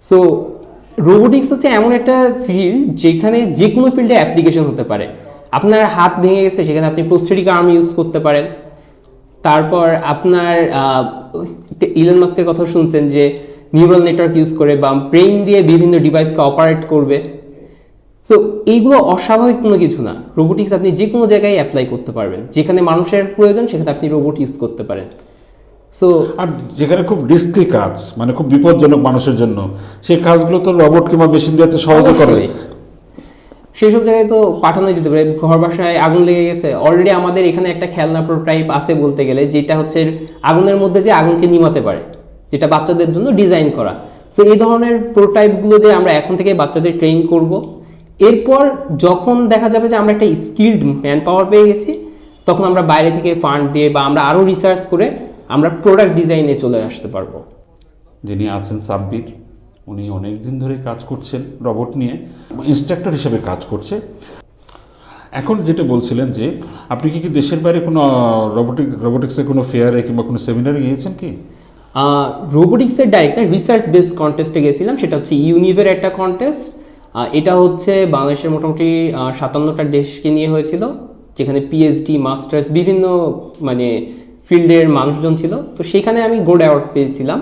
So robotics হচ্ছে এমন একটা ফিল্ড যেখানে যে কোনো ফিল্ডে অ্যাপ্লিকেশন হতে পারে। আপনার হাত ভেঙে গেছে, সেখানে আপনি প্রস্থেটিক আর্ম ইউজ করতে পারেন। তারপর আপনার ইলন মাস্কের কথা শুনছেন যে নিউরাল নেটওয়ার্ক ইউজ করে বা ব্রেইন দিয়ে বিভিন্ন ডিভাইসকে অপারেট করবে। সো এইগুলো অস্বাভাবিক কোনো কিছু না। রোবোটিক্স আপনি যে কোনো জায়গায় অ্যাপ্লাই করতে পারবেন, যেখানে মানুষের প্রয়োজন সেখানে আপনি রোবট ইউজ করতে পারেন। সো আর যেখানে খুব রিস্কি কাজ, মানে খুব বিপজ্জনক মানুষের জন্য, সেই কাজগুলো তো রোবট কিংবা মেশিন দিয়ে তো সহজে করে। সেসব জায়গায় তো পাঠানো যেতে পারে। ঘর বাসায় আগুন লেগে গেছে, অলরেডি আমাদের এখানে একটা খেলনা প্রোটোটাইপ আছে বলতে গেলে, যেটা হচ্ছে আগুনের মধ্যে যে আগুনকে নিমাতে পারে, যেটা বাচ্চাদের জন্য ডিজাইন করা। সো এই ধরনের প্রোটোটাইপগুলো দিয়ে আমরা এখন থেকে বাচ্চাদের ট্রেন করব। এরপর যখন দেখা যাবে যে আমরা একটা স্কিল্ড ম্যান পাওয়ার পেয়ে গেছি, তখন আমরা বাইরে থেকে ফান্ড দিয়ে বা আমরা আরও রিসার্চ করে আমরা প্রোডাক্ট ডিজাইনে চলে আসতে পারবো। যিনি আছেন সাব্বির, উনি অনেক দিন ধরে কাজ করছেন রোবট নিয়ে, ইনস্ট্রাক্টর হিসেবে কাজ করছে। এখন যেটা বলছিলেন যে আপনি কি দেশের বাইরে কোনো রোবোটিক্সের কোনো ফেয়ারে কিংবা কোনো সেমিনারে গিয়েছেন কি? রোবোটিক্সের ডাইরেক্ট রিসার্চ বেস কন্টেস্টে গেছিলাম, সেটা হচ্ছে ইউনিভের একটা কন্টেস্ট। এটা হচ্ছে বাংলাদেশের মোটামুটি 57টা দেশকে নিয়ে হয়েছিল, যেখানে পিএইচডি মাস্টার্স বিভিন্ন মানে ফিল্ডের মানুষজন ছিল। তো সেখানে আমি গোল্ড অ্যাওয়ার্ড পেয়েছিলাম।